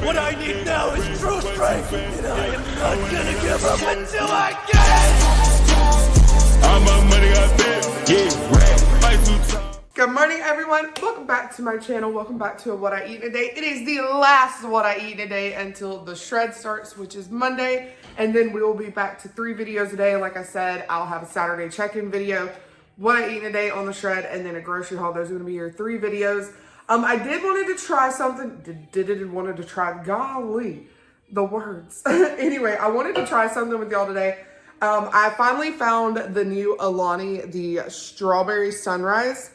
What I need now is true strength, and I am not gonna give up until I get it! All my money I bet, yeah, right, fight through time. Good morning, everyone. Welcome back to my channel. Welcome back to What I Eat in a Day. It is the last What I Eat in a Day until the shred starts, which is Monday. And then we will be back to 3 videos a day. Like I said, I'll have a Saturday check-in video, What I Eat in a Day on the shred, and then a grocery haul. Those are going to be your 3 videos. I did wanted to try something. Wanted to try, golly, the words. Anyway, I wanted to try something with y'all today. I finally found the new Alani, the Strawberry Sunrise.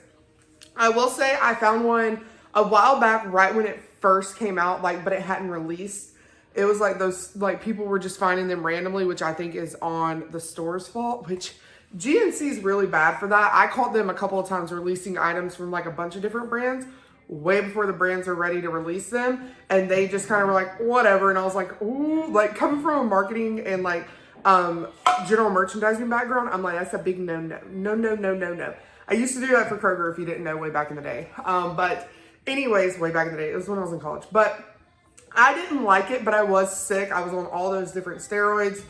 I will say I found one a while back, right when it first came out, but it hadn't released. It was like those, people were just finding them randomly, which I think is on the store's fault, which GNC is really bad for that. I caught them a couple of times releasing items from a bunch of different brands way before the brands are ready to release them. And they just kind of were like, whatever. And I was like, ooh, coming from a marketing and general merchandising background, I'm like, that's a big no. No. I used to do that for Kroger, if you didn't know, way back in the day. But anyways, way back in the day, it was when I was in college. But I didn't like it, but I was sick. I was on all those different steroids.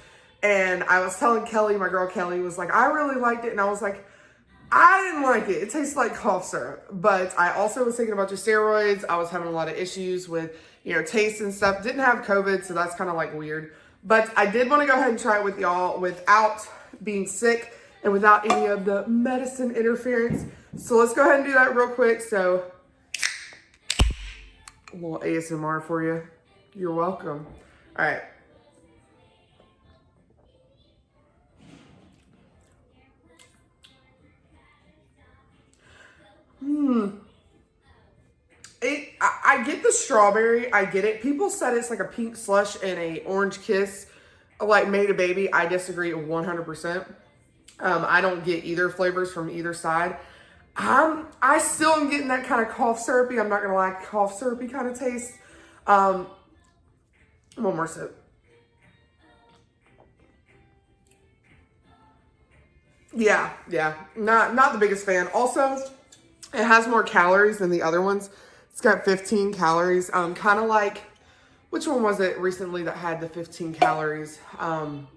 And I was telling Kelly, my girl Kelly, was like, I really liked it. And I was like, I didn't like it. It tastes like cough syrup. But I also was taking a bunch of steroids. I was having a lot of issues with, taste and stuff. Didn't have COVID, so that's kind of weird. But I did want to go ahead and try it with y'all without being sick and without any of the medicine interference. So let's go ahead and do that real quick. So a little ASMR for you. You're welcome. All right. I get the strawberry. I get it. People said it's like a pink slush and a orange kiss, made a baby. I disagree 100%. I don't get either flavors from either side. I still am getting that kind of cough syrupy. I'm not gonna lie, cough syrupy kind of taste. One more sip. Yeah. Not the biggest fan. Also, it has more calories than the other ones. It's got 15 calories. Kind of like, which one was it recently that had the 15 calories? I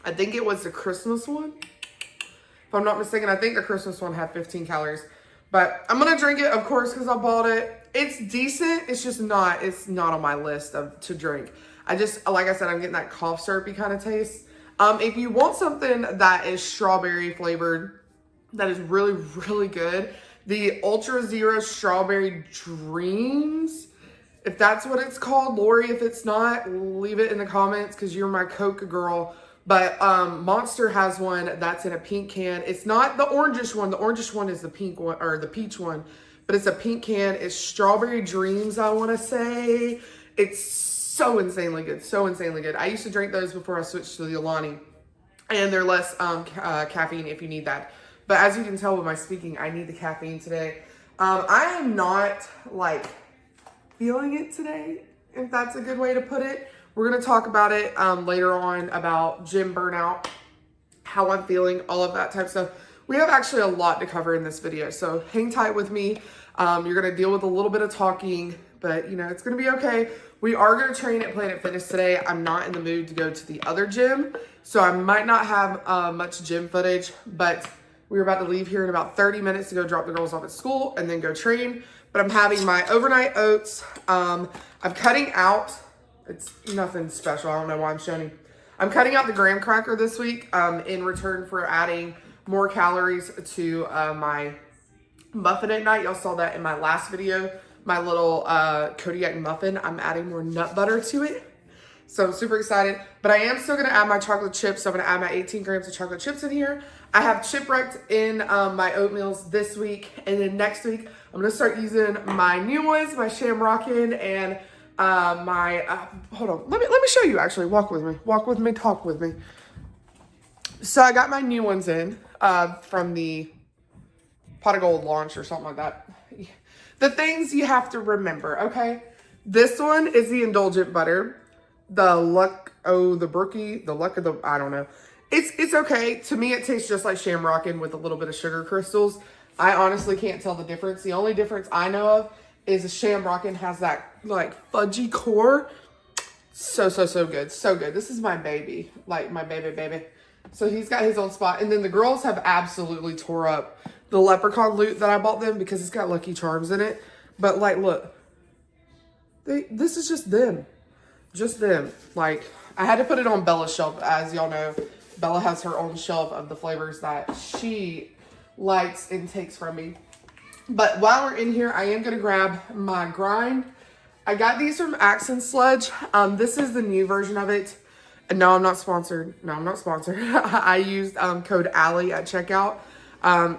think it was the Christmas one. If I'm not mistaken, I think the Christmas one had 15 calories. But I'm going to drink it, of course, because I bought it. It's decent. It's just not, on my list to drink. Like I said, I'm getting that cough syrupy kind of taste. If you want something that is strawberry flavored, that is really, really good, the Ultra Zero Strawberry Dreams, if that's what it's called. Lori, if it's not, leave it in the comments because you're my Coke girl. But Monster has one that's in a pink can. It's not the orangish one. The orangish one is the pink one, or the peach one. But it's a pink can. It's Strawberry Dreams, I want to say. It's so insanely good. So insanely good. I used to drink those before I switched to the Alani. And they're less caffeine if you need that. But as you can tell with my speaking, I need the caffeine today. I am not, feeling it today, if that's a good way to put it. We're going to talk about it later on, about gym burnout, how I'm feeling, all of that type of stuff. We have actually a lot to cover in this video, so hang tight with me. You're going to deal with a little bit of talking, but, it's going to be okay. We are going to train at Planet Fitness today. I'm not in the mood to go to the other gym, so I might not have much gym footage, but we're about to leave here in about 30 minutes to go drop the girls off at school and then go train. But I'm having my overnight oats. I'm cutting out... It's nothing special. I don't know why I'm showing you. I'm cutting out the graham cracker this week in return for adding more calories to my muffin at night. Y'all saw that in my last video. My little Kodiak muffin. I'm adding more nut butter to it. So I'm super excited. But I am still going to add my chocolate chips. So I'm going to add my 18 grams of chocolate chips in here. I have chipwrecked in my oatmeals this week. And then next week, I'm going to start using my new ones, my Shamrockin' and... hold on, let me show you actually. Walk with me, talk with me. So I got my new ones in, from the Pot of Gold launch or something like that. The things you have to remember, okay? This one is the indulgent butter. The luck of the, I don't know. It's okay. To me, it tastes just like Shamrockin' with a little bit of sugar crystals. I honestly can't tell the difference. The only difference I know of is the Shamrockin' has that like fudgy core. So good. So good. This is my baby. Like my baby. So he's got his own spot. And then the girls have absolutely tore up the leprechaun loot that I bought them because it's got Lucky Charms in it. But like, look, this is just them. Just them. Like, I had to put it on Bella's shelf. As y'all know, Bella has her own shelf of the flavors that she likes and takes from me. But while we're in here, I am going to grab my grind. I got these from Axe and Sludge. This is the new version of it. And no, I'm not sponsored. I used code Allie at checkout.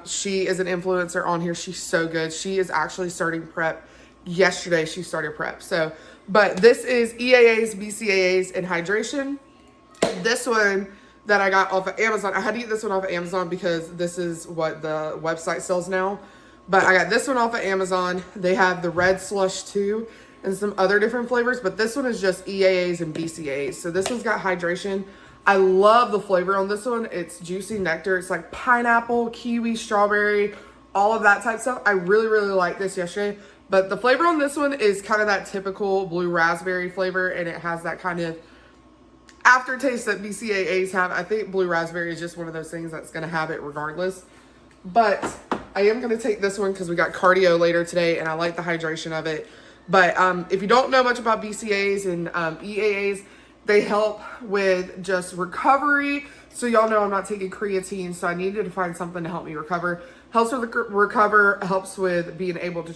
She is an influencer on here. She's so good. She is actually starting prep. Yesterday, she started prep. So, but this is EAAs, BCAAs, and hydration. This one that I got off of Amazon. I had to get this one off of Amazon because this is what the website sells now. But I got this one off of Amazon. They have the red slush too and some other different flavors. But this one is just EAAs and BCAAs. So this one's got hydration. I love the flavor on this one. It's juicy nectar. It's like pineapple, kiwi, strawberry, all of that type stuff. I really liked this yesterday. But the flavor on this one is kind of that typical blue raspberry flavor. And it has that kind of aftertaste that BCAAs have. I think blue raspberry is just one of those things that's going to have it regardless. But I am going to take this one because we got cardio later today and I like the hydration of it. But if you don't know much about BCAAs and EAAs, they help with just recovery. So y'all know I'm not taking creatine, so I needed to find something to help me recover. Helps with recover, helps with being able to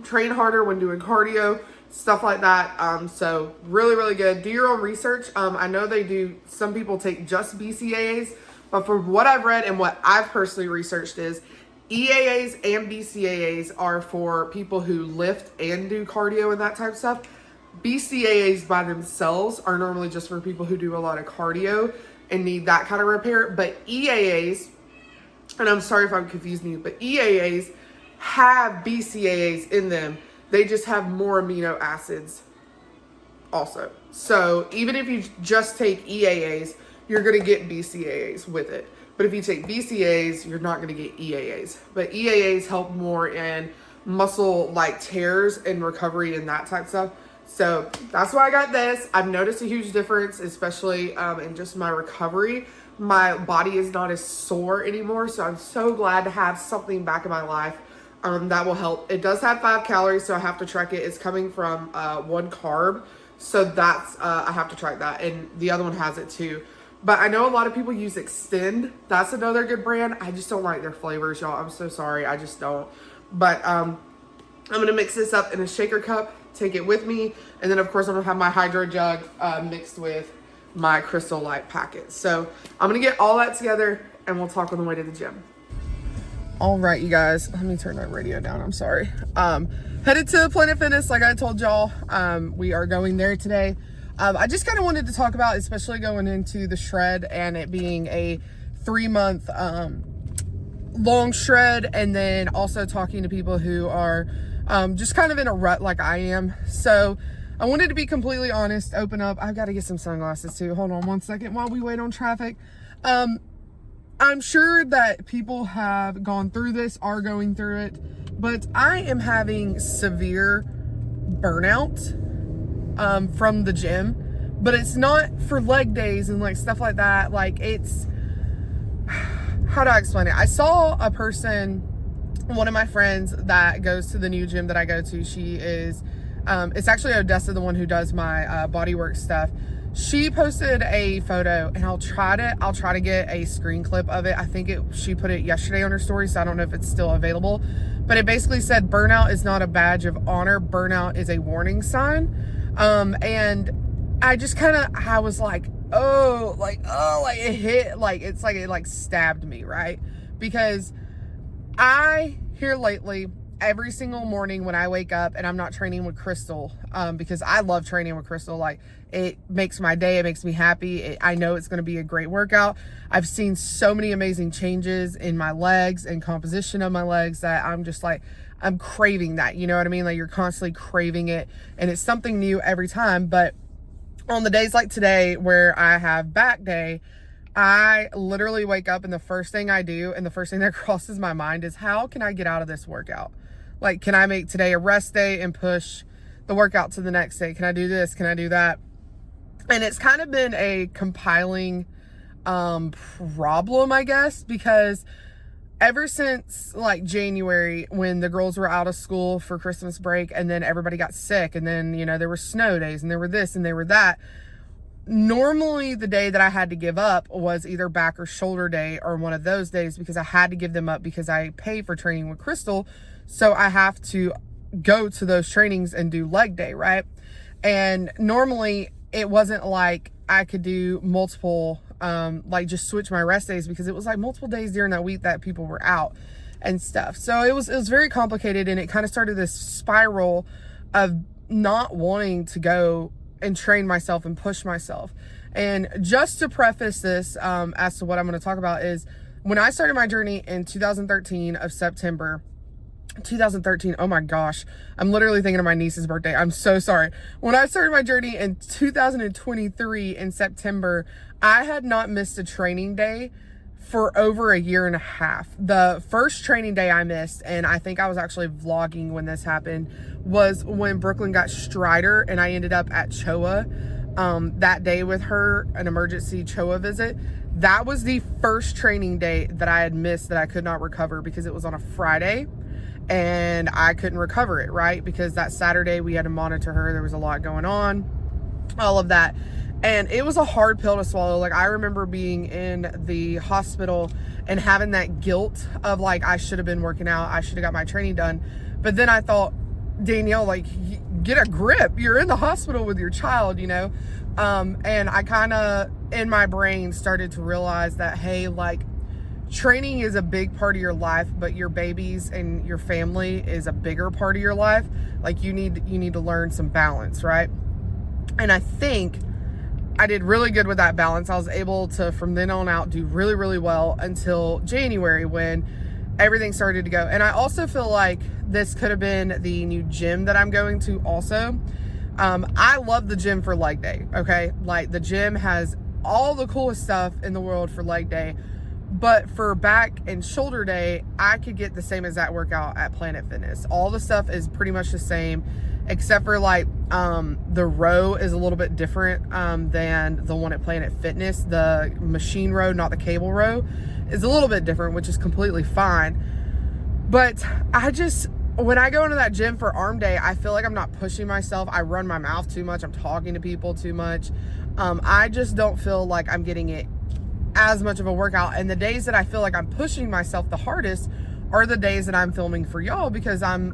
train harder when doing cardio, stuff like that. So really good. Do your own research. I know they do, some people take just BCAAs, but from what I've read and what I've personally researched is EAAs and BCAAs are for people who lift and do cardio and that type of stuff. BCAAs by themselves are normally just for people who do a lot of cardio and need that kind of repair. But EAAs, and I'm sorry if I'm confusing you, but EAAs have BCAAs in them. They just have more amino acids also. So even if you just take EAAs, you're going to get BCAAs with it. But if you take BCAAs, you're not going to get EAAs. But EAAs help more in muscle like tears and recovery and that type of stuff. So that's why I got this. I've noticed a huge difference, especially in just my recovery. My body is not as sore anymore. So I'm so glad to have something back in my life that will help. It does have 5 calories, so I have to track it. It's coming from 1 carb. So that's, I have to track that. And the other one has it too. But I know a lot of people use Extend. That's another good brand. I just don't like their flavors, y'all. I'm so sorry. I just don't. But I'm going to mix this up in a shaker cup, take it with me. And then, of course, I'm going to have my Hydro Jug mixed with my Crystal Light packet. So I'm going to get all that together, and we'll talk on the way to the gym. All right, you guys. Let me turn that radio down. I'm sorry. Headed to Planet Fitness, like I told y'all. We are going there today. I just kind of wanted to talk about, especially going into the shred and it being a 3-month long shred, and then also talking to people who are just kind of in a rut like I am. So I wanted to be completely honest, open up. I've got to get some sunglasses too. Hold on one second while we wait on traffic. I'm sure that people have gone through this, are going through it, but I am having severe burnout from the gym. But it's not for leg days and like stuff like that. Like, it's, how do I explain it? I saw a person, one of my friends that goes to the new gym that I go to. She is, it's actually Odessa, the one who does my bodywork stuff. She posted a photo, and I'll try to get a screen clip of it. I think she put it yesterday on her story, so I don't know if it's still available. But it basically said, burnout is not a badge of honor. Burnout is a warning sign. And I just I was like, like it hit, like, it's like it like stabbed me, right? Because I, here lately, every single morning when I wake up and I'm not training with Crystal, because I love training with Crystal, like, it makes my day, it makes me happy. I know it's going to be a great workout. I've seen so many amazing changes in my legs and composition of my legs that I'm just like, I'm craving that, you know what I mean? Like, you're constantly craving it, and it's something new every time. But on the days like today where I have back day, I literally wake up and the first thing I do and the first thing that crosses my mind is, how can I get out of this workout? Like, can I make today a rest day and push the workout to the next day? Can I do this? Can I do that? And it's kind of been a compiling problem, I guess, because ever since like January, when the girls were out of school for Christmas break, and then everybody got sick, and then, you know, there were snow days, and there were this and there were that. Normally the day that I had to give up was either back or shoulder day, or one of those days, because I had to give them up because I pay for training with Crystal. So I have to go to those trainings and do leg day, right? And normally it wasn't like I could do multiple, like just switch my rest days, because it was like multiple days during that week that people were out and stuff. So it was very complicated, and it kind of started this spiral of not wanting to go and train myself and push myself. And just to preface this, as to what I'm going to talk about, is when I started my journey in 2013 of September, 2013, oh my gosh, I'm literally thinking of my niece's birthday. I'm so sorry. When I started my journey in 2023 in September, I had not missed a training day for over a year and a half. The first training day I missed, and I think I was actually vlogging when this happened, was when Brooklyn got Strider, and I ended up at CHOA that day with her, an emergency CHOA visit. That was the first training day that I had missed that I could not recover, because it was on a Friday. And I couldn't recover it, right? Because that Saturday we had to monitor her. There was a lot going on, all of that. And it was a hard pill to swallow. Like, I remember being in the hospital and having that guilt of like, I should have been working out. I should have got my training done. But then I thought, Danielle, like, get a grip. You're in the hospital with your child, you know? And I kind of, in my brain, started to realize that, hey, like, training is a big part of your life, but your babies and your family is a bigger part of your life. Like, you need to learn some balance, right? And I think I did really good with that balance. I was able to, from then on out, do really, really well until January, when everything started to go. And I also feel like this could have been the new gym that I'm going to also. I love the gym for leg day, okay? Like, the gym has all the coolest stuff in the world for leg day. But for back and shoulder day, I could get the same exact workout at Planet Fitness. All the stuff is pretty much the same, except for like the row is a little bit different than the one at Planet Fitness. The machine row, not the cable row, is a little bit different, which is completely fine. But when I go into that gym for arm day, I feel like I'm not pushing myself. I run my mouth too much. I'm talking to people too much. I just don't feel like I'm getting it as much of a workout. And the days that I feel like I'm pushing myself the hardest are the days that I'm filming for y'all, because I'm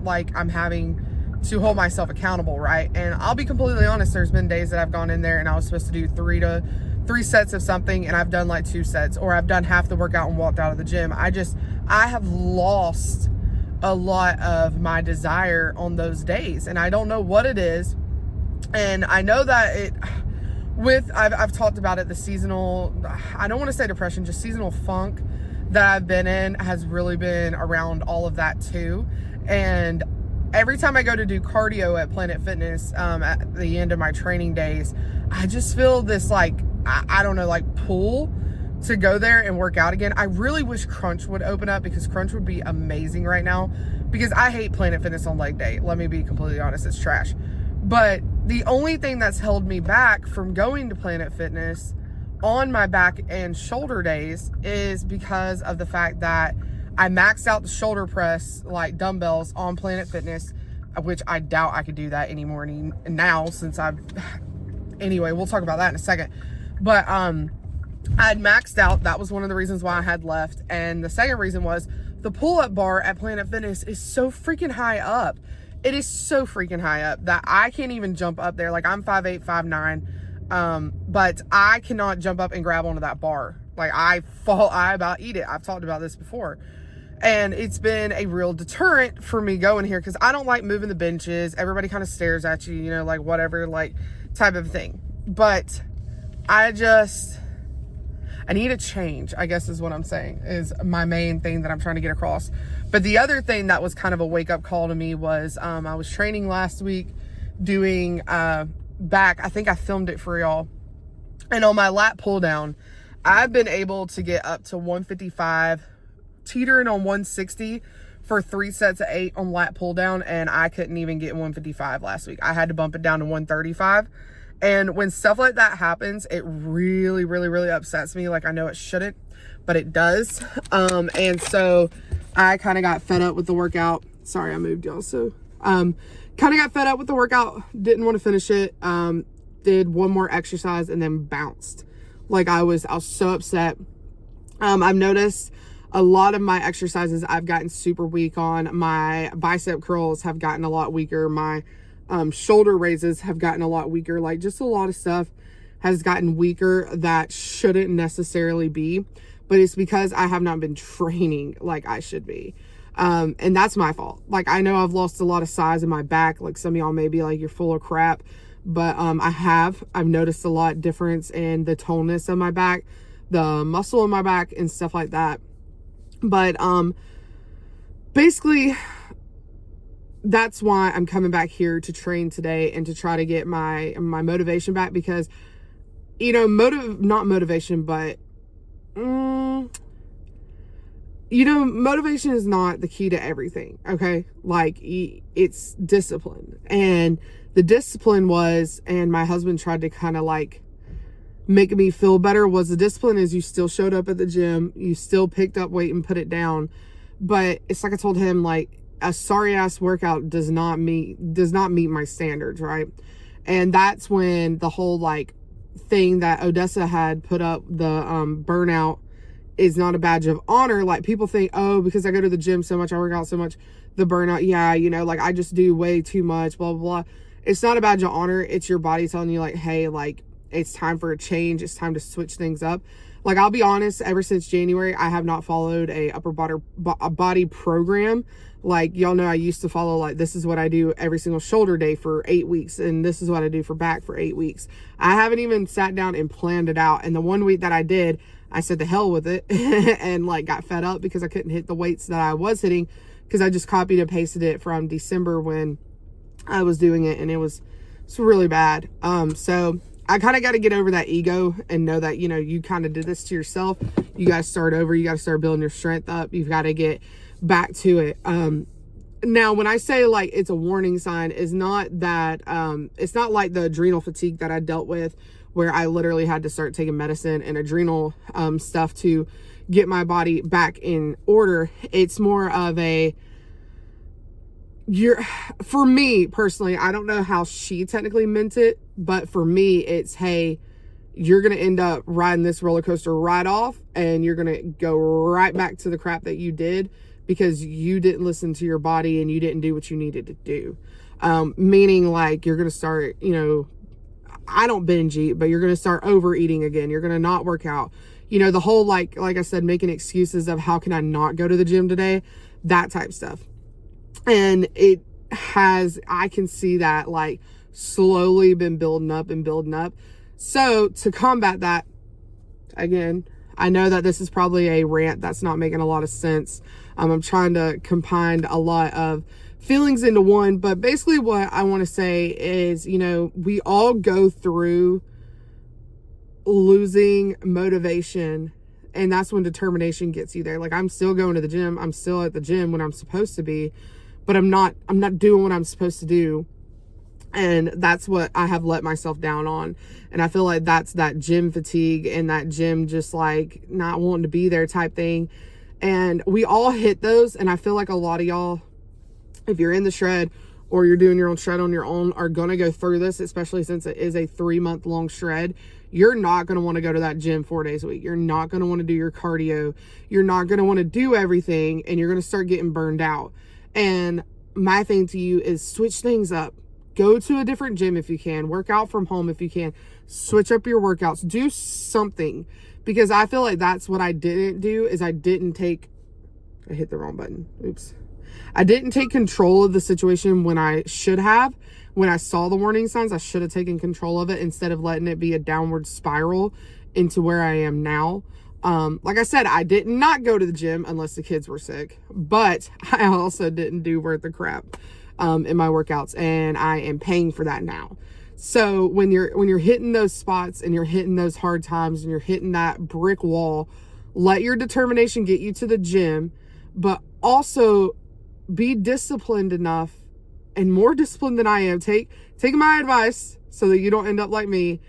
having to hold myself accountable, right? And I'll be completely honest, there's been days that I've gone in there and I was supposed to do three sets of something, and I've done like 2 sets, or I've done half the workout and walked out of the gym. I have lost a lot of my desire on those days, and I don't know what it is. And I know that I've talked about it, the seasonal, I don't want to say depression, just seasonal funk that I've been in has really been around all of that too. And every time I go to do cardio at Planet Fitness, at the end of my training days, I just feel this like, I don't know, like pull to go there and work out again. I really wish Crunch would open up, because Crunch would be amazing right now, because I hate Planet Fitness on leg day. Let me be completely honest, it's trash. But the only thing that's held me back from going to Planet Fitness on my back and shoulder days is because of the fact that I maxed out the shoulder press, like dumbbells, on Planet Fitness, which I doubt I could do that anymore now, since anyway, we'll talk about that in a second. But I'd maxed out. That was one of the reasons why I had left. And the second reason was the pull-up bar at Planet Fitness is so freaking high up. It is so freaking high up that I can't even jump up there. Like, I'm 5'8", 5'9", but I cannot jump up and grab onto that bar. Like, I about eat it. I've talked about this before. And it's been a real deterrent for me going here, because I don't like moving the benches. Everybody kind of stares at you, you know, like whatever, like type of thing. But I need a change, I guess is what I'm saying, is my main thing that I'm trying to get across. But the other thing that was kind of a wake-up call to me was I was training last week doing back. I think I filmed it for y'all. And on my lat pull down, I've been able to get up to 155, teetering on 160 for 3 sets of 8 on lat pull down, and I couldn't even get 155 last week. I had to bump it down to 135. And when stuff like that happens, it really, really, really upsets me. Like, I know it shouldn't, but it does. And so I kind of got fed up with the workout. Sorry, I moved y'all. So, kind of got fed up with the workout. Didn't want to finish it. Did one more exercise and then bounced. Like, I was so upset. I've noticed a lot of my exercises I've gotten super weak on. My bicep curls have gotten a lot weaker. My shoulder raises have gotten a lot weaker. Like, just a lot of stuff has gotten weaker that shouldn't necessarily be, but it's because I have not been training like I should be. And that's my fault. Like, I know I've lost a lot of size in my back. Like, some of y'all may be like, you're full of crap, but I've noticed a lot difference in the toneness of my back, the muscle in my back and stuff like that. But basically that's why I'm coming back here to train today and to try to get my motivation back, because, you know, not motivation, but, you know, motivation is not the key to everything. Okay. Like, it's discipline, and the discipline was, and my husband tried to kind of like make me feel better, was the discipline is you still showed up at the gym, you still picked up weight and put it down. But it's like I told him, like, a sorry ass workout does not meet my standards, right? And that's when the whole like thing that Odessa had put up, the burnout is not a badge of honor. Like, people think, oh, because I go to the gym so much, I work out so much, the burnout, yeah, you know, like, I just do way too much, blah blah blah. It's not a badge of honor. It's your body telling you, like, hey, like, it's time for a change. It's time to switch things up. Like, I'll be honest, ever since January, I have not followed a upper body program. Like, y'all know I used to follow, like, this is what I do every single shoulder day for 8 weeks, and this is what I do for back for 8 weeks. I haven't even sat down and planned it out. And the 1 week that I did, I said to hell with it and like got fed up because I couldn't hit the weights that I was hitting, because I just copied and pasted it from December when I was doing it, and it's really bad. So I kind of got to get over that ego and know that, you know, you kind of did this to yourself. You got to start over. You got to start building your strength up. You've got to get back to it. Now, when I say like it's a warning sign, is not that, it's not like the adrenal fatigue that I dealt with, where I literally had to start taking medicine and adrenal stuff to get my body back in order. It's more of for me personally, I don't know how she technically meant it, but for me, it's, hey, you're going to end up riding this roller coaster right off, and you're going to go right back to the crap that you did because you didn't listen to your body and you didn't do what you needed to do. Meaning, like, you're going to start, you know, I don't binge eat, but you're going to start overeating again. You're going to not work out. You know, the whole, like I said, making excuses of how can I not go to the gym today, that type stuff. And I can see that like slowly been building up and building up. So to combat that, again, I know that this is probably a rant that's not making a lot of sense. I'm trying to combine a lot of feelings into one, but basically what I want to say is, you know, we all go through losing motivation, and that's when determination gets you there. Like, I'm still going to the gym. I'm still at the gym when I'm supposed to be, but I'm not doing what I'm supposed to do. And that's what I have let myself down on. And I feel like that's that gym fatigue and that gym just like not wanting to be there type thing. And we all hit those. And I feel like a lot of y'all, if you're in the shred or you're doing your own shred on your own, are going to go through this, especially since it is a 3-month long shred. You're not going to want to go to that gym 4 days a week. You're not going to want to do your cardio. You're not going to want to do everything, and you're going to start getting burned out. And my thing to you is switch things up. Go to a different gym if you can. Work out from home if you can. Switch up your workouts. Do something. Because I feel like that's what I didn't do, is I hit the wrong button. Oops. I didn't take control of the situation when I should have. When I saw the warning signs, I should have taken control of it instead of letting it be a downward spiral into where I am now. Like I said, I did not go to the gym unless the kids were sick, but I also didn't do worth the crap in my workouts, and I am paying for that now. So when you're hitting those spots and you're hitting those hard times and you're hitting that brick wall, let your determination get you to the gym, but also be disciplined enough, and more disciplined than I am. Take my advice so that you don't end up like me.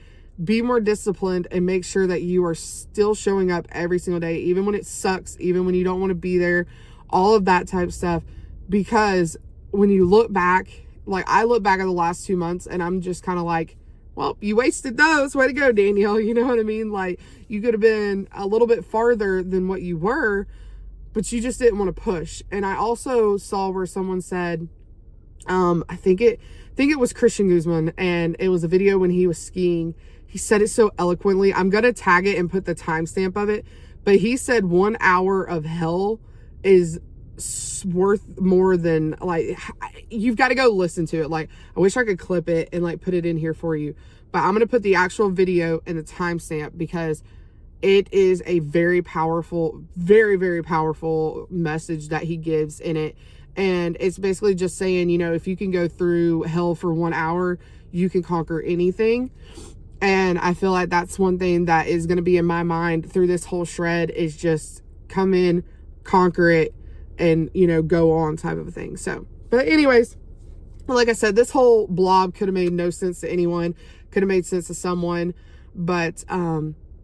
Be more disciplined and make sure that you are still showing up every single day, even when it sucks, even when you don't want to be there, all of that type of stuff. Because when you look back, like I look back at the last 2 months and I'm just kind of like, well, you wasted those. Way to go, Danielle. You know what I mean? Like, you could have been a little bit farther than what you were, but you just didn't want to push. And I also saw where someone said, I think it was Christain Guzman, and it was a video when he was skiing. He said it so eloquently. I'm going to tag it and put the timestamp of it. But he said 1 hour of hell is worth more than, like, you've got to go listen to it. Like, I wish I could clip it and like put it in here for you, but I'm going to put the actual video and the timestamp because it is a very powerful, very, very powerful message that he gives in it. And it's basically just saying, you know, if you can go through hell for 1 hour, you can conquer anything. And I feel like that's one thing that is going to be in my mind through this whole shred, is just come in, conquer it, and, you know, go on type of a thing. So, but anyways, like I said, this whole blob could have made no sense to anyone, could have made sense to someone, but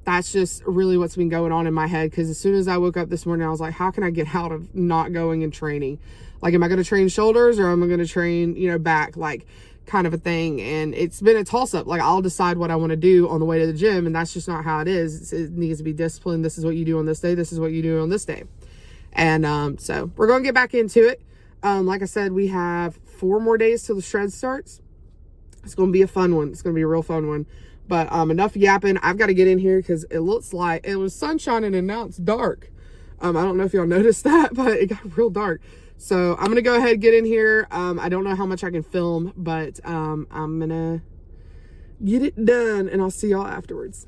that's just really what's been going on in my head. Because as soon as I woke up this morning, I was like, how can I get out of not going and training? Like, am I going to train shoulders or am I going to train, you know, back, like, kind of a thing? And it's been a toss up. Like, I'll decide what I want to do on the way to the gym, and that's just not how it is. It needs to be disciplined. This is what you do on this day. This is what you do on this day. And so we're going to get back into it. Like I said, we have 4 more days till the shred starts. It's going to be a fun one. It's going to be a real fun one. But enough yapping. I've got to get in here because it looks like it was sun shining and now it's dark. I don't know if y'all noticed that, but it got real dark. So I'm going to go ahead and get in here. I don't know how much I can film, but I'm going to get it done and I'll see y'all afterwards.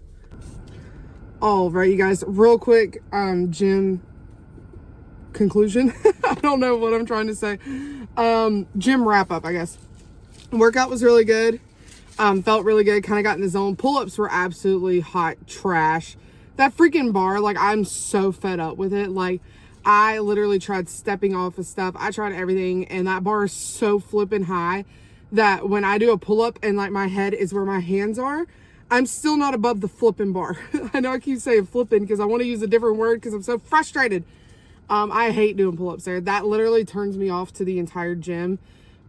All right, you guys, real quick, gym conclusion. I don't know what I'm trying to say. Gym wrap up, I guess. Workout was really good. Felt really good. Kind of got in the zone. Pull-ups were absolutely hot trash. That freaking bar, like, I'm so fed up with it. Like, I literally tried stepping off of stuff. I tried everything, and that bar is so flipping high that when I do a pull-up and like my head is where my hands are, I'm still not above the flipping bar. I know I keep saying flipping because I want to use a different word because I'm so frustrated. I hate doing pull-ups there. That literally turns me off to the entire gym.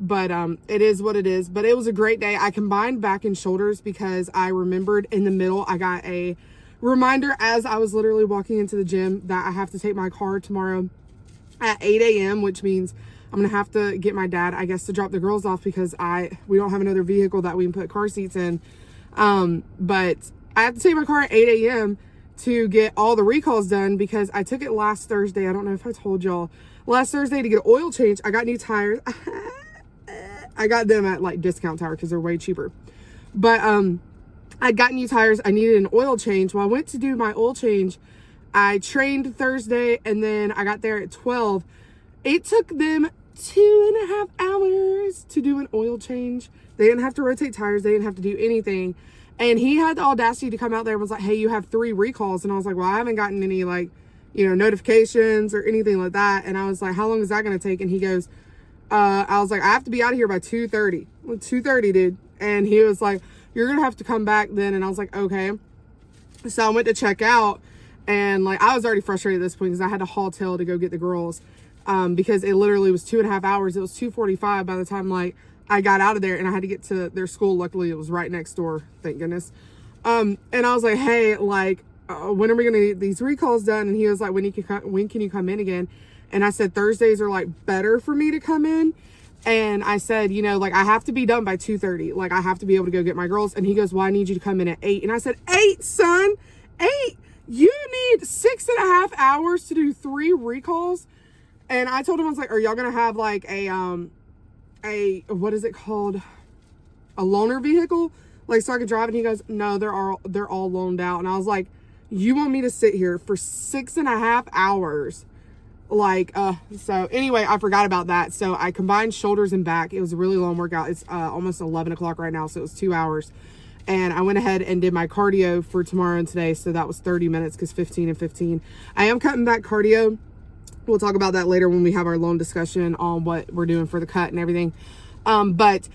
But it is what it is. But it was a great day. I combined back and shoulders because I remembered in the middle, I got a reminder as I was literally walking into the gym that I have to take my car tomorrow at 8 a.m., which means I'm going to have to get my dad, I guess, to drop the girls off because we don't have another vehicle that we can put car seats in. But I have to take my car at 8 a.m. to get all the recalls done because I took it last Thursday. I don't know if I told y'all. Last Thursday to get an oil change. I got new tires. I got them at like Discount Tire because they're way cheaper. But I got new tires. I needed an oil change. Well, I went to do my oil change. I trained Thursday and then I got there at 12. It took them 2.5 hours to do an oil change. They didn't have to rotate tires. They didn't have to do anything. And he had the audacity to come out there and was like, hey, you have 3 recalls. And I was like, well, I haven't gotten any like, you know, notifications or anything like that. And I was like, how long is that going to take? And he goes, I was like, I have to be out of here by 2:30. 2:30, dude. And he was like, you're going to have to come back then. And I was like, okay. So I went to check out and like, I was already frustrated at this point because I had to haul tail to go get the girls. Because it literally was 2.5 hours. It was 2:45 by the time like I got out of there and I had to get to their school. Luckily it was right next door. Thank goodness. And I was like, hey, like, when are we going to get these recalls done? And he was like, when can you come in again? And I said, Thursdays are like better for me to come in. And I said, you know, like I have to be done by 2:30. Like I have to be able to go get my girls. And he goes, well, I need you to come in at 8. And I said, 8, son, 8. You need 6.5 hours to do 3 recalls. And I told him, I was like, are y'all going to have like a, what is it called? A loaner vehicle? Like so I could drive. And he goes, no, they're all loaned out. And I was like, you want me to sit here for 6.5 hours? Like, so anyway, I forgot about that. So I combined shoulders and back. It was a really long workout. It's almost 11 o'clock right now. So it was 2 hours. And I went ahead and did my cardio for tomorrow and today. So that was 30 minutes because 15 and 15. I am cutting back cardio We'll talk about that later when we have our long discussion on what we're doing for the cut and everything. But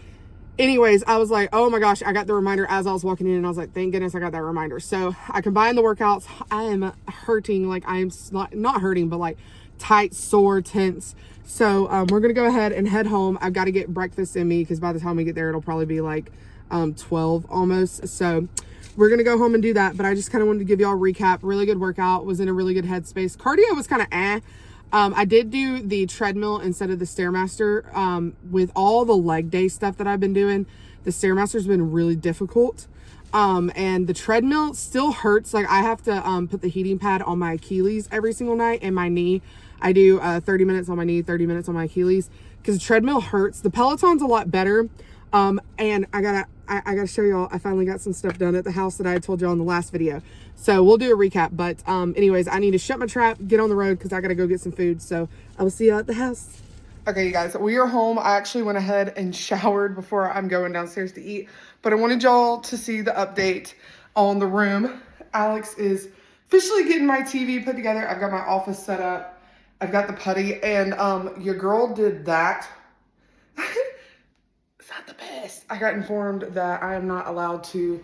anyways, I was like, oh my gosh, I got the reminder as I was walking in, and I was like, thank goodness I got that reminder. So I combined the workouts. I am hurting, like I am not hurting, but like tight, sore, tense. So we're gonna go ahead and head home. I've got to get breakfast in me because by the time we get there, it'll probably be like 12 almost. So we're gonna go home and do that. But I just kind of wanted to give y'all a recap. Really good workout. Was in a really good headspace. Cardio was kind of I did do the treadmill instead of the Stairmaster. With all the leg day stuff that I've been doing, the Stairmaster's been really difficult. And the treadmill still hurts. Like I have to put the heating pad on my Achilles every single night, and my knee. I do 30 minutes on my knee, 30 minutes on my Achilles, because the treadmill hurts. The Peloton's a lot better. And I gotta show y'all, I finally got some stuff done at the house that I had told y'all in the last video. So we'll do a recap. But anyways, I need to shut my trap, get on the road because I gotta go get some food. So I will see you at the house. Okay, you guys, we are home. I actually went ahead and showered before I'm going downstairs to eat. But I wanted y'all to see the update on the room. Alex is officially getting my TV put together. I've got my office set up. I've got the putty, and your girl did that. It's not the best. I got informed that I am not allowed to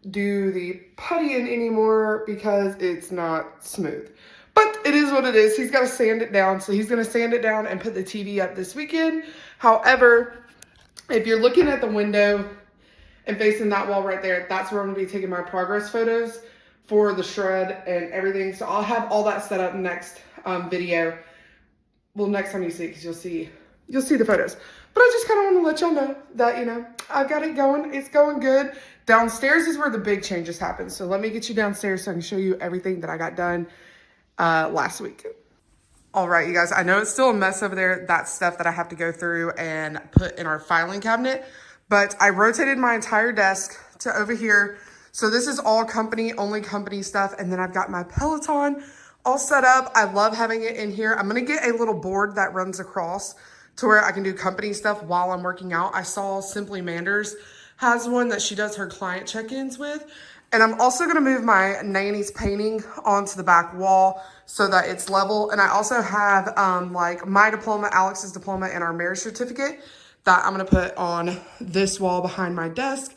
do the puttying anymore because it's not smooth. But it is what it is. He's got to sand it down, so he's going to sand it down and put the TV up this weekend. However, if you're looking at the window and facing that wall right there, that's where I'm going to be taking my progress photos for the shred and everything. So I'll have all that set up next video. Well, next time you see it, because you'll see the photos. But I just kind of want to let y'all know that, you know, I've got it going. It's going good. Downstairs is where the big changes happen. So let me get you downstairs so I can show you everything that I got done last week. All right, you guys, I know it's still a mess over there. That's stuff that I have to go through and put in our filing cabinet. But I rotated my entire desk to over here. So this is all only company stuff. And then I've got my Peloton all set up. I love having it in here. I'm going to get a little board that runs across to where I can do company stuff while I'm working out. I saw Simply Manders has one that she does her client check-ins with. And I'm also going to move my nanny's painting onto the back wall so that it's level. And I also have like my diploma, Alex's diploma, and our marriage certificate that I'm going to put on this wall behind my desk.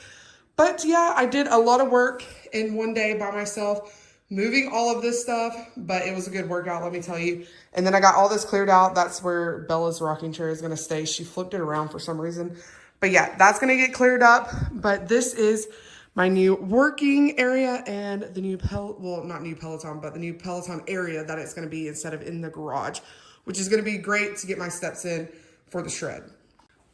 But yeah, I did a lot of work in one day by myself, moving all of this stuff, but it was a good workout, let me tell you. And then I got all this cleared out. That's where Bella's rocking chair is going to stay. She flipped it around for some reason. But yeah, that's going to get cleared up. But this is my new working area and the new not new Peloton, but the new Peloton area that it's going to be instead of in the garage, which is going to be great to get my steps in for the shred.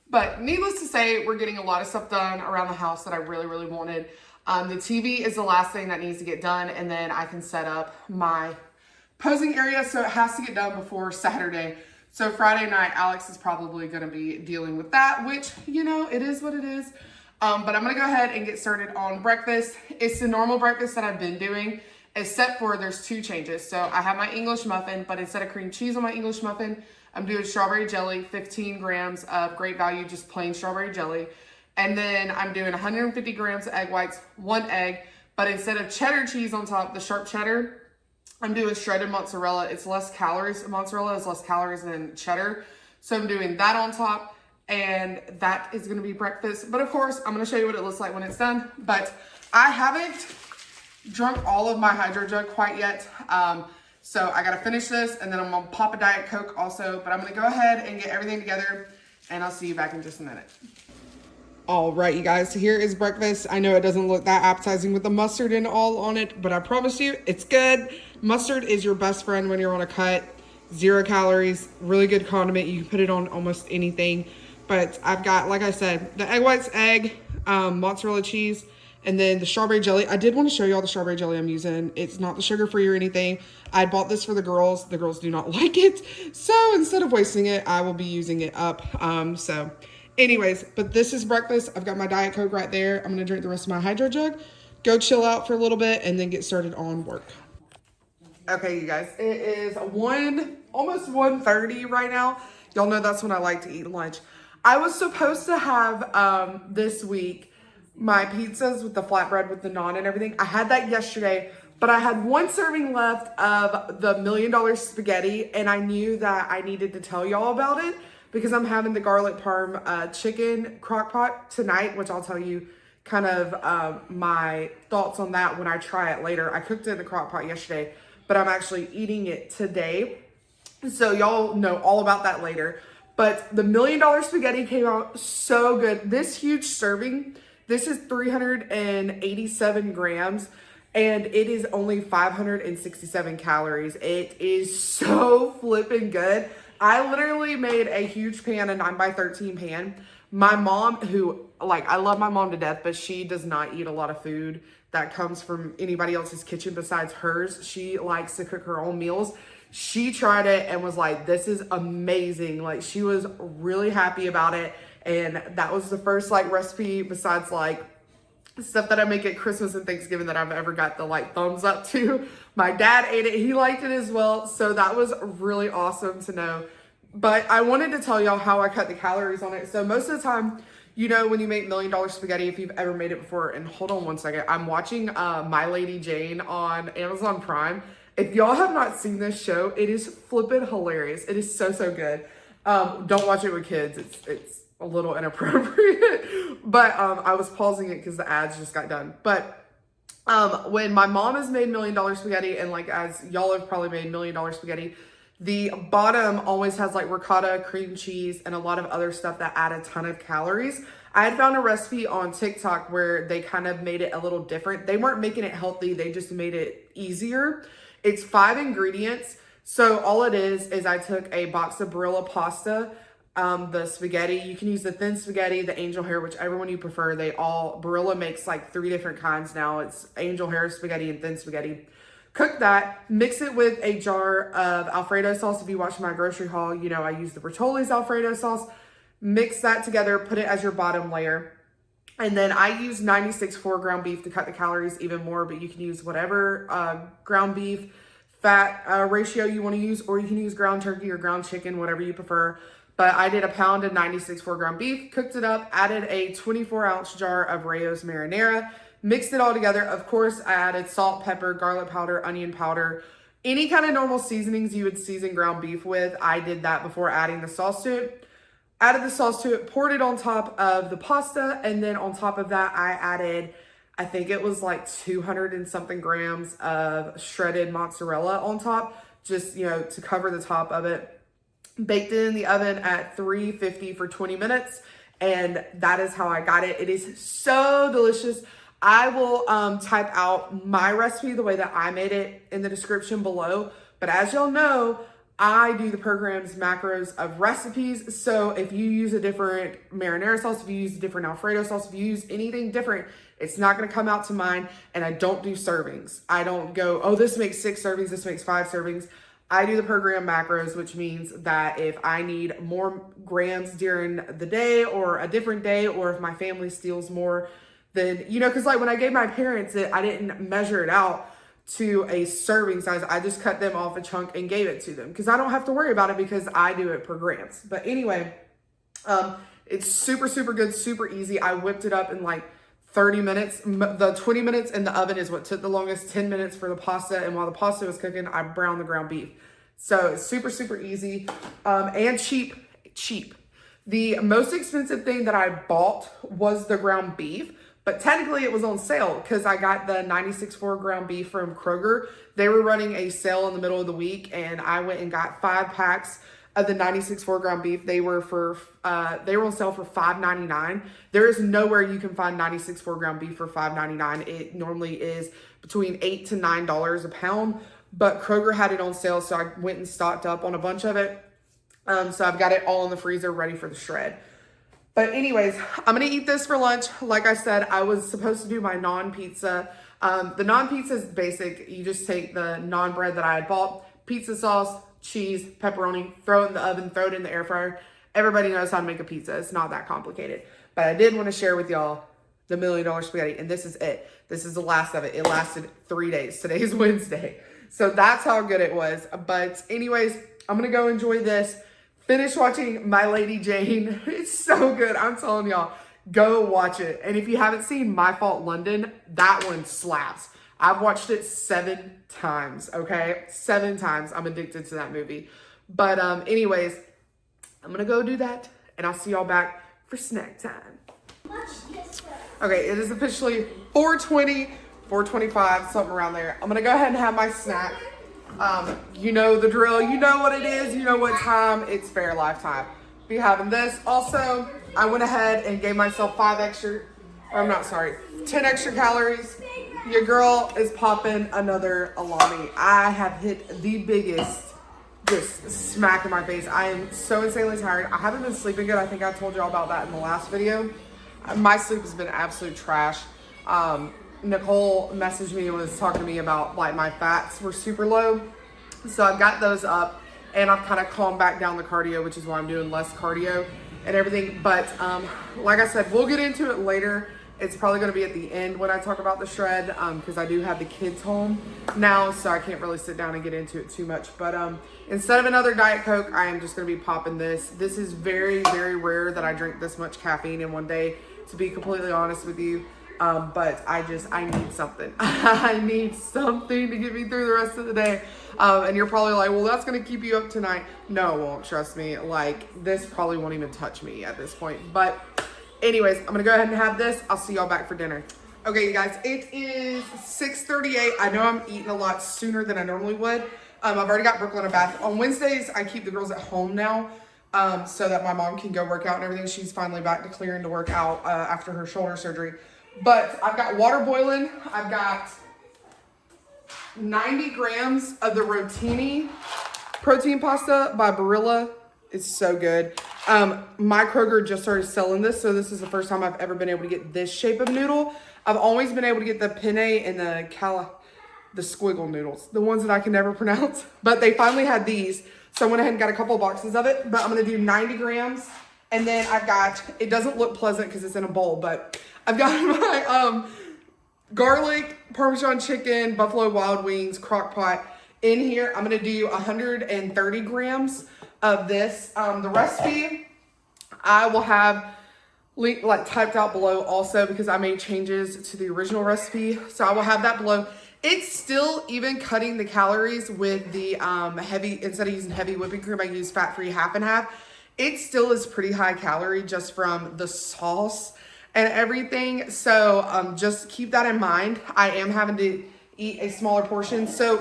But needless to say, we're getting a lot of stuff done around the house that I really, really wanted. The TV is the last thing that needs to get done, and then I can set up my posing area, so it has to get done before Saturday. So Friday night, Alex is probably going to be dealing with that, which, you know, it is what it is. But I'm going to go ahead and get started on breakfast. It's the normal breakfast that I've been doing, except for there's two changes. So I have my English muffin, but instead of cream cheese on my English muffin, I'm doing strawberry jelly, 15 grams of great value, just plain strawberry jelly. And then I'm doing 150 grams of egg whites, 1 egg, but instead of cheddar cheese on top, the sharp cheddar, I'm doing shredded mozzarella. It's less calories. Mozzarella is less calories than cheddar. So I'm doing that on top, and that is gonna be breakfast. But of course, I'm gonna show you what it looks like when it's done. But I haven't drunk all of my hydro jug quite yet. So I gotta finish this, and then I'm gonna pop a Diet Coke also. But I'm gonna go ahead and get everything together, and I'll see you back in just a minute. All right, you guys, so here is breakfast. I know it doesn't look that appetizing with the mustard and all on it, but I promise you, it's good. Mustard is your best friend when you're on a cut. 0 calories, really good condiment. You can put it on almost anything. But I've got, like I said, the egg whites, mozzarella cheese, and then the strawberry jelly. I did want to show you all the strawberry jelly I'm using. It's not the sugar-free or anything. I bought this for the girls. The girls do not like it. So instead of wasting it, I will be using it up. Anyways, but this is breakfast. I've got my Diet Coke right there. I'm going to drink the rest of my hydro jug, go chill out for a little bit, and then get started on work. Okay, you guys, it is almost 1:30 right now. Y'all know that's when I like to eat lunch. I was supposed to have this week my pizzas with the flatbread with the naan and everything. I had that yesterday But I had one serving left of the $1 million spaghetti, and I knew that I needed to tell y'all about it because I'm having the garlic parm chicken crockpot tonight, which I'll tell you kind of my thoughts on that when I try it later. I cooked it in the crockpot yesterday, but I'm actually eating it today. So y'all know all about that later. But the $1 million spaghetti came out so good. This huge serving, this is 387 grams. And it is only 567 calories. It is so flipping good. I literally made a huge pan, a 9x13 pan. My mom, who, like, I love my mom to death, but she does not eat a lot of food that comes from anybody else's kitchen besides hers. She likes to cook her own meals. She tried it and was like, this is amazing. Like, she was really happy about it. And that was the first, like, recipe besides, like, stuff that I make at Christmas and Thanksgiving that I've ever got the, like, thumbs up to. My dad ate it. He liked it as well. So that was really awesome to know. But I wanted to tell y'all how I cut the calories on it. So most of the time, you know, when you make $1 million spaghetti, if you've ever made it before, and hold on one second, I'm watching My Lady Jane on Amazon Prime. If y'all have not seen this show, it is flippin' hilarious. It is so, so good. Don't watch it with kids. It's a little inappropriate, but I was pausing it because the ads just got done. But when my mom has made $1 million spaghetti, and like as y'all have probably made $1 million spaghetti, the bottom always has like ricotta, cream cheese, and a lot of other stuff that add a ton of calories. I had found a recipe on TikTok where they kind of made it a little different. They weren't making it healthy. They just made it easier. It's 5 ingredients. So all it is I took a box of barilla pasta, the spaghetti. You can use the thin spaghetti, the angel hair, whichever one you prefer. Barilla makes like 3 different kinds now. It's angel hair spaghetti and thin spaghetti. Cook that, mix it with a jar of alfredo sauce. If you watch my grocery haul, you know I use the Bertolli's alfredo sauce. Mix that together, put it as your bottom layer. And then I use 96.4 ground beef to cut the calories even more, but you can use whatever ground beef fat ratio you want to use, or you can use ground turkey or ground chicken, whatever you prefer. But I did a pound of 96.4 ground beef, cooked it up, added a 24-ounce jar of Roas marinara, mixed it all together. Of course, I added salt, pepper, garlic powder, onion powder, any kind of normal seasonings you would season ground beef with. I did that before adding the sauce to it. Added the sauce to it, poured it on top of the pasta, and then on top of that, I added, I think it was like 200 and something grams of shredded mozzarella on top, just, you know, to cover the top of it. Baked it in the oven at 350 for 20 minutes, and that is how I got it. It is so delicious. I will type out my recipe the way that I made it in the description below, but as y'all know, I do the program's macros of recipes. So if you use a different marinara sauce, if you use a different alfredo sauce, if you use anything different, it's not going to come out to mine. And I don't do servings. I don't go, oh, this makes 6 servings, this makes 5 servings. I do the program macros, which means that if I need more grams during the day or a different day, or if my family steals more, then, you know, because like when I gave my parents it, I didn't measure it out to a serving size. I just cut them off a chunk and gave it to them because I don't have to worry about it because I do it per grams. But anyway, it's super, super good, super easy. I whipped it up in like 30 minutes. The 20 minutes in the oven is what took the longest, 10 minutes for the pasta. And while the pasta was cooking, I browned the ground beef. So it's super, super easy and cheap. The most expensive thing that I bought was the ground beef. But technically it was on sale because I got the 96.4 ground beef from Kroger. They were running a sale in the middle of the week, and I went and got 5 packs of the 96.4 ground beef. They were on sale for $5.99. There is nowhere you can find 96.4 ground beef for $5.99. It normally is between $8 to $9 a pound, but Kroger had it on sale, so I went and stocked up on a bunch of it. So I've got it all in the freezer ready for the shred. But anyways, I'm going to eat this for lunch. Like I said, I was supposed to do my naan pizza. The naan pizza is basic. You just take the naan bread that I had bought, pizza sauce, cheese, pepperoni, throw it in the oven, throw it in the air fryer. Everybody knows how to make a pizza. It's not that complicated. But I did want to share with y'all the $1 million spaghetti, and this is it. This is the last of it. It lasted 3 days. Today's Wednesday. So that's how good it was. But anyways, I'm going to go enjoy this. Finish watching My Lady Jane. It's so good. I'm telling y'all, go watch it. And if you haven't seen My Fault London, that one slaps. I've watched it 7 times, okay? 7 times. I'm addicted to that movie. But anyways, I'm gonna go do that, and I'll see y'all back for snack time. Okay, it is officially 4:20, 4:25, something around there. I'm gonna go ahead and have my snack. You know the drill. You know what it is. You know what time. It's Fairlife time. Be having this. Also, I went ahead and gave myself 10 extra calories. Your girl is popping another Alani. I have hit the biggest just smack in my face. I am so insanely tired. I haven't been sleeping good. I think I told y'all about that in the last video. My sleep has been absolute trash. Nicole messaged me and was talking to me about like my fats were super low. So I've got those up and I've kind of calmed back down the cardio, which is why I'm doing less cardio and everything. But like I said, we'll get into it later. It's probably going to be at the end when I talk about the shred because I do have the kids home now, so I can't really sit down and get into it too much. But instead of another Diet Coke, I am just going to be popping this. This is very, very rare that I drink this much caffeine in one day, to be completely honest with you. But I need something. I need something to get me through the rest of the day. And you're probably like, well, that's going to keep you up tonight. No, it won't. Trust me. Like, this probably won't even touch me at this point. But anyways, I'm going to go ahead and have this. I'll see y'all back for dinner. Okay, you guys, it is 6:38. I know I'm eating a lot sooner than I normally would. I've already got Brooklyn a bath. On Wednesdays, I keep the girls at home now so that my mom can go work out and everything. She's finally back to clearing to work out after her shoulder surgery. But I've got water boiling. I've got 90 grams of the rotini protein pasta by Barilla. It's so good. My Kroger just started selling this, so this is the first time I've ever been able to get this shape of noodle. I've always been able to get the penne and the squiggle noodles, the ones that I can never pronounce. But they finally had these, so I went ahead and got a couple of boxes of it. But I'm gonna do 90 grams, and then I've got, it doesn't look pleasant because it's in a bowl, but I've got my garlic, Parmesan chicken, Buffalo Wild Wings, Crockpot in here. I'm gonna do 130 grams of this. The recipe I will have typed out below also because I made changes to the original recipe. So I will have that below. It's still even cutting the calories with the heavy, instead of using heavy whipping cream, I use fat-free half and half. It still is pretty high calorie just from the sauce and everything. So just keep that in mind. I am having to eat a smaller portion. So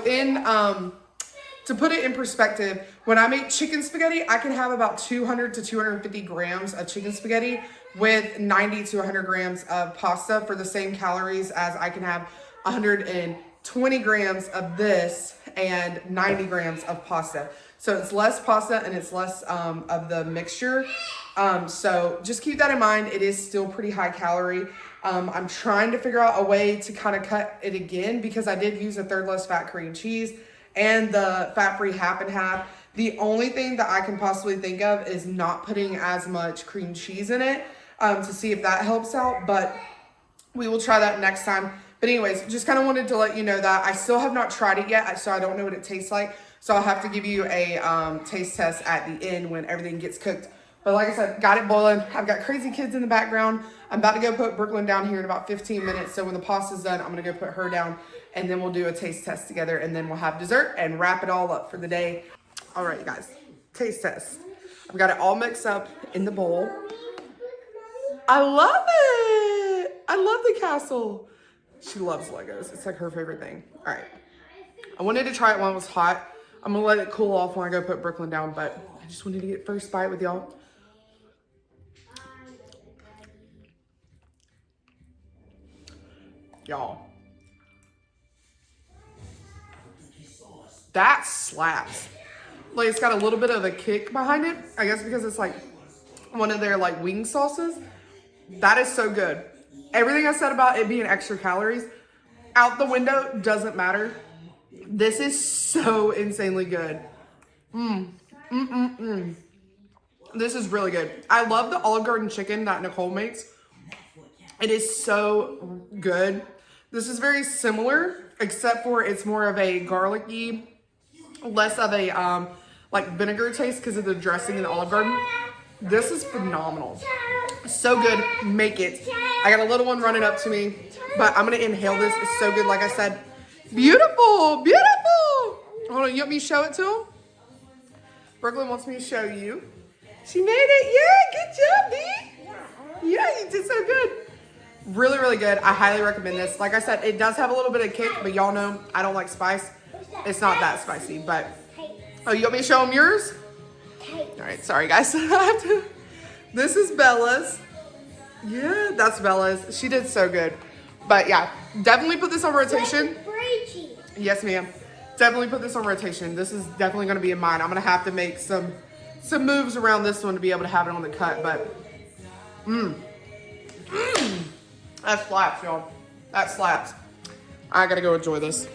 to put it in perspective, when I make chicken spaghetti, I can have about 200 to 250 grams of chicken spaghetti with 90 to 100 grams of pasta for the same calories as I can have 120 grams of this and 90 grams of pasta. So it's less pasta and it's less of the mixture. So just keep that in mind. It is still pretty high calorie. I'm trying to figure out a way to kind of cut it again because I did use a third less fat cream cheese and the fat-free half and half. The only thing that I can possibly think of is not putting as much cream cheese in it to see if that helps out, but we will try that next time. But anyways, just kind of wanted to let you know that I still have not tried it yet, so I don't know what it tastes like. So I'll have to give you a taste test at the end when everything gets cooked. But like I said, got it boiling. I've got crazy kids in the background. I'm about to go put Brooklyn down here in about 15 minutes. So when the pasta's done, I'm going to go put her down and then we'll do a taste test together and then we'll have dessert and wrap it all up for the day. All right, you guys, taste test. I've got it all mixed up in the bowl. I love it. I love the castle. She loves Legos. It's like her favorite thing. All right. I wanted to try it when it was hot. I'm going to let it cool off when I go put Brooklyn down, but I just wanted to get first bite with y'all. Y'all. That slaps. Like, it's got a little bit of a kick behind it. I guess because it's like one of their like wing sauces. That is so good. Everything I said about it being extra calories out the window, doesn't matter. This is so insanely good. This is really good. I love the Olive Garden chicken that Nicole makes. It is so good. This is very similar, except for it's more of a garlicky, less of a like vinegar taste because of the dressing in the Olive Garden. This is phenomenal. So good. Make it. I got a little one running up to me, but I'm going to inhale this. It's so good. Like I said, Beautiful, beautiful. Hold on, you want me to show it to him? Brooklyn wants me to show you. She made it. Yeah, good job, B. Yeah, you did so good. Really, really good. I highly recommend this. Like I said, it does have a little bit of kick, but y'all know I don't like spice. It's not that spicy, but... Oh, you want me to show them yours? All right, sorry, guys. This is Bella's. Yeah, that's Bella's. She did so good. But yeah, definitely put this on rotation. Yes, ma'am. Definitely put this on rotation. This is definitely going to be in mine. I'm going to have to make some moves around this one to be able to have it on the cut, but that slaps, y'all. That slaps. I got to go enjoy this.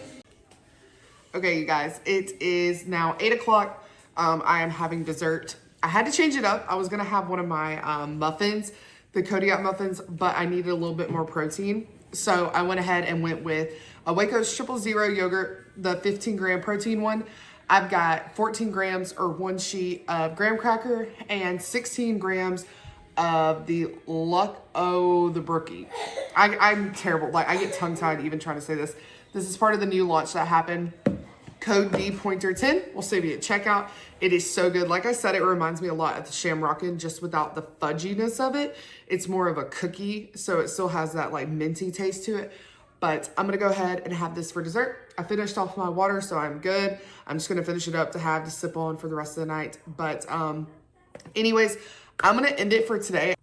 Okay, you guys, it is now 8 o'clock. I am having dessert. I had to change it up. I was going to have one of my muffins, the Kodiak muffins, but I needed a little bit more protein. So I went ahead and went with a Waco's 000 yogurt, the 15 gram protein one. I've got 14 grams or one sheet of graham cracker and 16 grams of the the Brookie. I'm terrible. Like, I get tongue tied even trying to say this. This is part of the new launch that happened. Code DPointer10 will save you at checkout. It is so good. Like I said, it reminds me a lot of the Shamrockin', just without the fudginess of it. It's more of a cookie, so it still has that like minty taste to it. But I'm gonna go ahead and have this for dessert. I finished off my water, so I'm good. I'm just gonna finish it up to have to sip on for the rest of the night. But anyways, I'm gonna end it for today.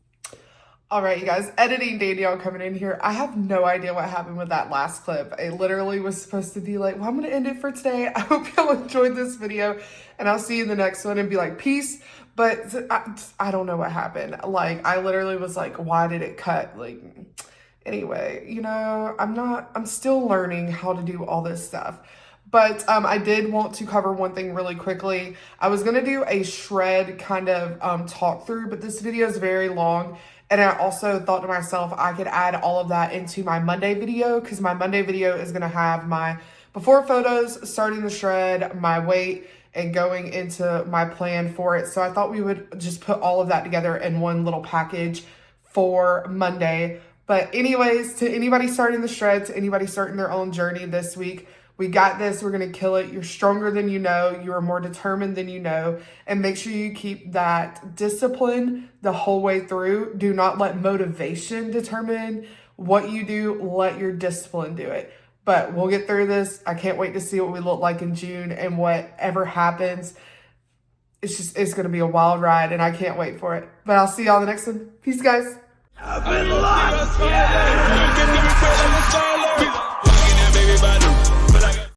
All right, you guys, editing Danielle coming in here. I have no idea what happened with that last clip. It literally was supposed to be like, well, I'm going to end it for today. I hope y'all enjoyed this video, and I'll see you in the next one and be like, peace. But I don't know what happened. Like, I literally was like, why did it cut? Like, anyway, you know, I'm still learning how to do all this stuff. But I did want to cover one thing really quickly. I was going to do a shred kind of talk through, but this video is very long. And I also thought to myself, I could add all of that into my Monday video, because my Monday video is going to have my before photos, starting the shred, my weight, and going into my plan for it. So I thought we would just put all of that together in one little package for Monday. But anyways, to anybody starting the shred, to anybody starting their own journey this week, we got this. We're going to kill it. You're stronger than you know. You are more determined than you know. And make sure you keep that discipline the whole way through. Do not let motivation determine what you do. Let your discipline do it. But we'll get through this. I can't wait to see what we look like in June, and whatever happens. It's going to be a wild ride, and I can't wait for it. But I'll see y'all in the next one. Peace, guys. I've been locked. Yeah.